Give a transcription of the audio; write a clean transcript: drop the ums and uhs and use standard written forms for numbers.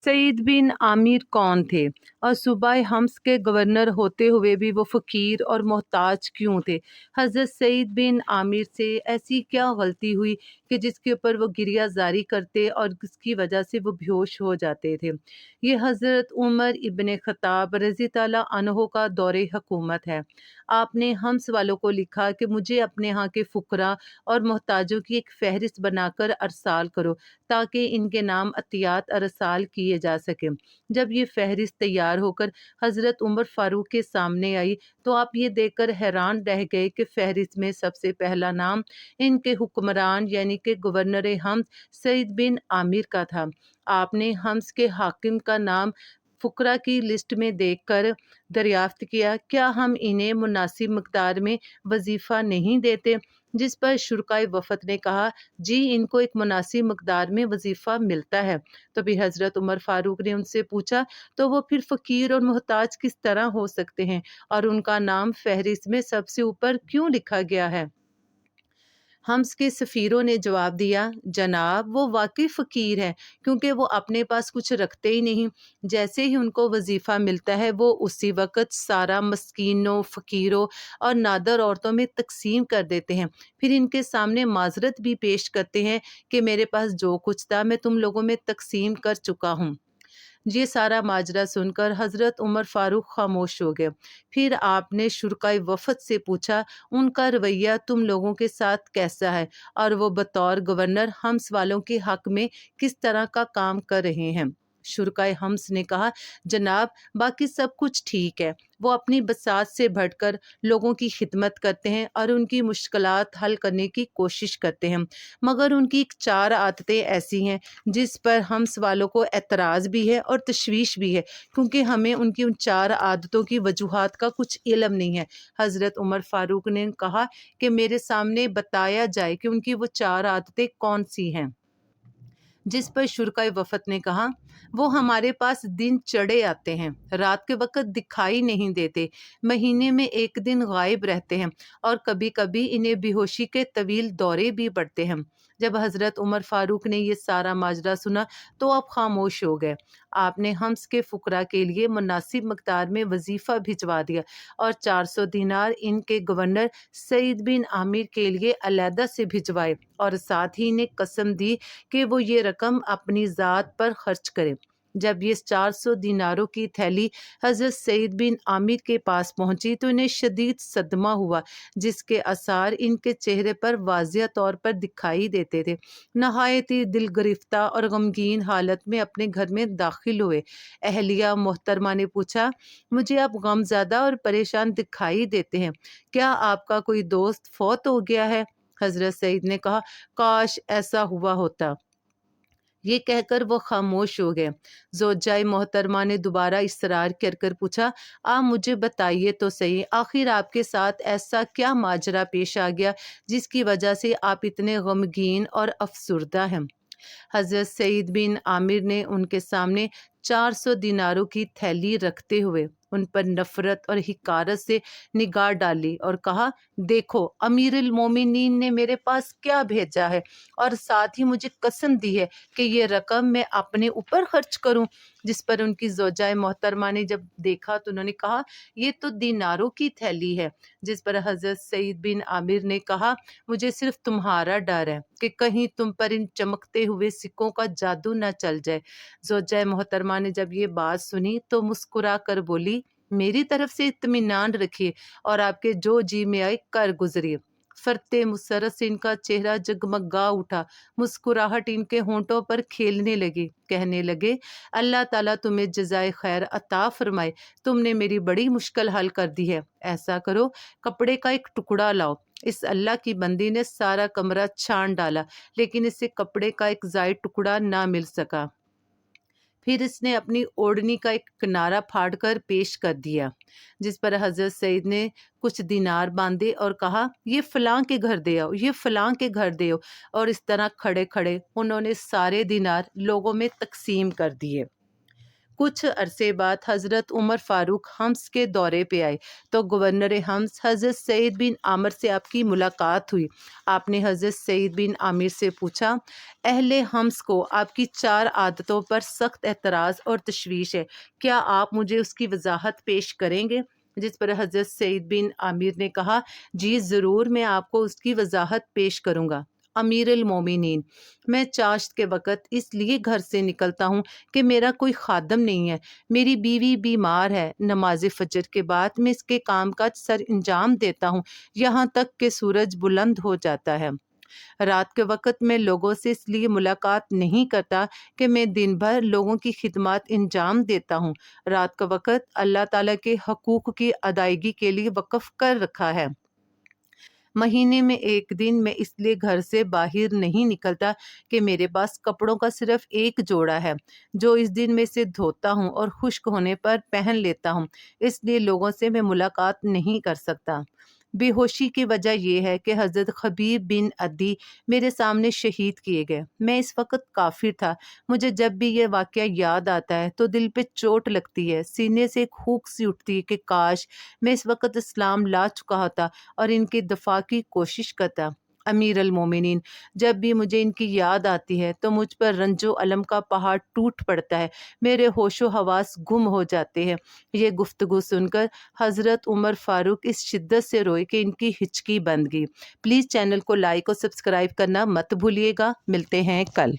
सईद बिन आमिर कौन थे और सूबाए हम्स के गवर्नर होते हुए भी वो फ़कीर और मोहताज क्यों थे? हज़रत सईद बिन आमिर से ऐसी क्या गलती हुई कि जिसके ऊपर वो गिरिया जारी करते और जिसकी वजह से वो बेहोश हो जाते थे? ये हज़रत उमर इब्न ख़त्ताब रज़ी ताला अन्हो का दौरे हुकूमत है। आपने हम्स वालों को लिखा कि मुझे अपने यहाँ के फ़ुकरा और मोहताजों की एक फ़हरिस्त बनाकर अरसाल करो ताकि इनके नाम अतियात अरसाल किए जा सकें। जब ये फ़हरिस्त तैयार होकर हज़रत उमर फ़ारूक के सामने आई तो आप ये देखकर हैरान रह गए कि फ़हरिस्त में सबसे पहला नाम इनके हुक्मरान यानी कि गवर्नर हम्स सईद बिन आमिर का था। आपने हम्स के हाकिम का नाम फ़ुकरा की लिस्ट में देखकर दरियाफ्त किया, क्या हम इन्हें मुनासिब मकदार में वजीफ़ा नहीं देते? जिस पर शुरकाए वफ़द ने कहा, जी इनको एक मुनासिब मकदार में वजीफ़ा मिलता है। तो भी हज़रत उमर फ़ारूक ने उनसे पूछा, तो वो फिर फ़कीर और मोहताज किस तरह हो सकते हैं और उनका नाम फ़हरिस्त में सबसे ऊपर क्यों लिखा गया है? हम्स के सफ़ीरों ने जवाब दिया, जनाब वो वाकई फ़कीर हैं क्योंकि वो अपने पास कुछ रखते ही नहीं। जैसे ही उनको वजीफ़ा मिलता है वो उसी वक़्त सारा मस्कीनों, फ़कीरों और नादर औरतों में तकसीम कर देते हैं। फिर इनके सामने माज़रत भी पेश करते हैं कि मेरे पास जो कुछ था मैं तुम लोगों में तकसीम कर चुका हूँ। ये सारा माजरा सुनकर हज़रत उमर फ़ारूक खामोश हो गए। फिर आपने शुरकाए वफ़द से पूछा, उनका रवैया तुम लोगों के साथ कैसा है और वो बतौर गवर्नर हम्स वालों के हक़ में किस तरह का काम कर रहे हैं? शुरकाए हम्स ने कहा, जनाब बाकी सब कुछ ठीक है। वो अपनी बसात से बढ़कर लोगों की खिदमत करते हैं और उनकी मुश्किलात हल करने की कोशिश करते हैं, मगर उनकी 4 आदतें ऐसी हैं जिस पर हम्स वालों को एतराज़ भी है और तशवीश भी है, क्योंकि हमें उनकी उन 4 आदतों की वजूहात का कुछ इल्म नहीं है। हज़रत उमर फ़ारूक ने कहा कि मेरे सामने बताया जाए कि उनकी वो 4 आदतें कौन-सी हैं? जिस पर शुरकाए वफ़द ने कहा, वो हमारे पास दिन चढ़े आते हैं, रात के वक़्त दिखाई नहीं देते, महीने में 1 दिन गायब रहते हैं और कभी-कभी इन्हें बेहोशी के तवील दौरे भी पड़ते हैं। जब हज़रत उमर फ़ारूक ने ये सारा माजरा सुना तो आप खामोश हो गए। आपने हम्स के फ़ुकरा के लिए मुनासिब मकदार में वजीफ़ा भिजवा दिया और 400 दिनार इनके गवर्नर सईद बिन आमिर के लिए अलहदा से भिजवाए और साथ ही इन्हें कसम दी कि वो ये रकम अपनी ज़ात पर खर्च करें। जब ये 400 दिनारों की थैली हज़रत सईद बिन आमिर के पास पहुंची तो इन्हें शदीद सदमा हुआ, जिसके आसार इनके चेहरे पर वाज़िया तौर पर दिखाई देते थे। नहायत ही दिल गिरफ्ता और गमगीन हालत में अपने घर में दाखिल हुए। अहलिया मोहतरमा ने पूछा, मुझे आप गमज़दा और परेशान दिखाई देते हैं, क्या आपका कोई दोस्त फौत हो गया है? हज़रत सईद ने कहा, काश ऐसा हुआ होता। ये कहकर वो खामोश हो गए। ज़ौजाए मोहतरमा ने दोबारा इसरार कर कर पूछा, आप मुझे बताइए तो सही, आखिर आपके साथ ऐसा क्या माजरा पेश आ गया जिसकी वजह से आप इतने गमगीन और अफसुर्दा हैं? हज़रत सईद बिन आमिर ने उनके सामने 400 दिनारों की थैली रखते हुए उन पर नफरत और हिकारत से निगाह डाली और कहा, देखो अमीरुल मोमिनीन ने मेरे पास क्या भेजा है और साथ ही मुझे कसम दी है कि ये रकम मैं अपने ऊपर खर्च करूं। जिस पर उनकी ज़ौजाए मोहतरमा ने जब देखा तो उन्होंने कहा, ये तो दीनारों की थैली है। जिस पर हज़रत सईद बिन आमिर ने कहा, मुझे सिर्फ तुम्हारा डर है कि कहीं तुम पर इन चमकते हुए सिक्कों का जादू न चल जाए। ज़ौजाए मोहतरमा ने जब ये बात सुनी तो मुस्कुरा कर बोली, मेरी तरफ से इत्मीनान रखिए और आपके जो जी में आए कर गुजरिए। फरते मुसर्रत से इनका चेहरा जगमगा उठा, मुस्कुराहट इनके होंठों पर खेलने लगी। कहने लगे, अल्लाह ताला तुम्हें जज़ाए खैर अता फरमाए, तुमने मेरी बड़ी मुश्किल हल कर दी है। ऐसा करो, कपड़े का एक टुकड़ा लाओ। इस अल्लाह की बंदी ने सारा कमरा छान डाला, लेकिन इसे कपड़े का एक जायद टुकड़ा ना मिल सका। फिर इसने अपनी ओढ़नी का एक किनारा फाड़कर पेश कर दिया, जिस पर हज़रत सईद ने कुछ दिनार बांधे और कहा, ये फलां के घर दे आओ, ये फलां के घर दे आओ। और इस तरह खड़े खड़े उन्होंने सारे दिनार लोगों में तकसीम कर दिए। کچھ عرصے بعد حضرت عمر فاروق حمص کے دورے پہ آئے تو گورنر حمص حضرت سعید بن عامر سے آپ کی ملاقات ہوئی۔ آپ نے حضرت سعید بن عامر سے پوچھا، اہل حمص کو آپ کی 4 عادتوں پر سخت اعتراض اور تشویش ہے، کیا آپ مجھے اس کی وضاحت پیش کریں گے؟ جس پر حضرت سعید بن عامر نے کہا، جی ضرور، میں آپ کو اس کی وضاحت پیش کروں گا۔ امیر المومنین، میں چاشت کے وقت اس لیے گھر سے نکلتا ہوں کہ میرا کوئی خادم نہیں ہے، میری بیوی بیمار ہے، نماز فجر کے بعد میں اس کے کام کاج سر انجام دیتا ہوں یہاں تک کہ سورج بلند ہو جاتا ہے۔ رات کے وقت میں لوگوں سے اس لیے ملاقات نہیں کرتا کہ میں دن بھر لوگوں کی خدمات انجام دیتا ہوں۔ رات کا وقت اللہ تعالیٰ کے حقوق کی ادائیگی کے لیے وقف کر رکھا ہے۔ مہینے میں ایک دن میں اس لیے گھر سے باہر نہیں نکلتا کہ میرے پاس کپڑوں کا صرف ایک جوڑا ہے جو اس دن میں سے دھوتا ہوں اور خشک ہونے پر پہن لیتا ہوں، اس لیے لوگوں سے میں ملاقات نہیں کر سکتا۔ بے ہوشی کی وجہ یہ ہے کہ حضرت خبیب بن عدی میرے سامنے شہید کیے گئے۔ میں اس وقت کافر تھا۔ مجھے جب بھی یہ واقعہ یاد آتا ہے تو دل پہ چوٹ لگتی ہے، سینے سے ایک ہونک سی اٹھتی ہے کہ کاش میں اس وقت اسلام لا چکا ہوتا اور ان کی دفاع کی کوشش کرتا۔ امیر المومنین، جب بھی مجھے ان کی یاد آتی ہے تو مجھ پر رنج و الم کا پہاڑ ٹوٹ پڑتا ہے، میرے ہوش و حواس گم ہو جاتے ہیں۔ یہ گفتگو سن کر حضرت عمر فاروق اس شدت سے روئے کہ ان کی ہچکی بند گئی۔ پلیز چینل کو لائک اور سبسکرائب کرنا مت بھولیے گا۔ ملتے ہیں کل۔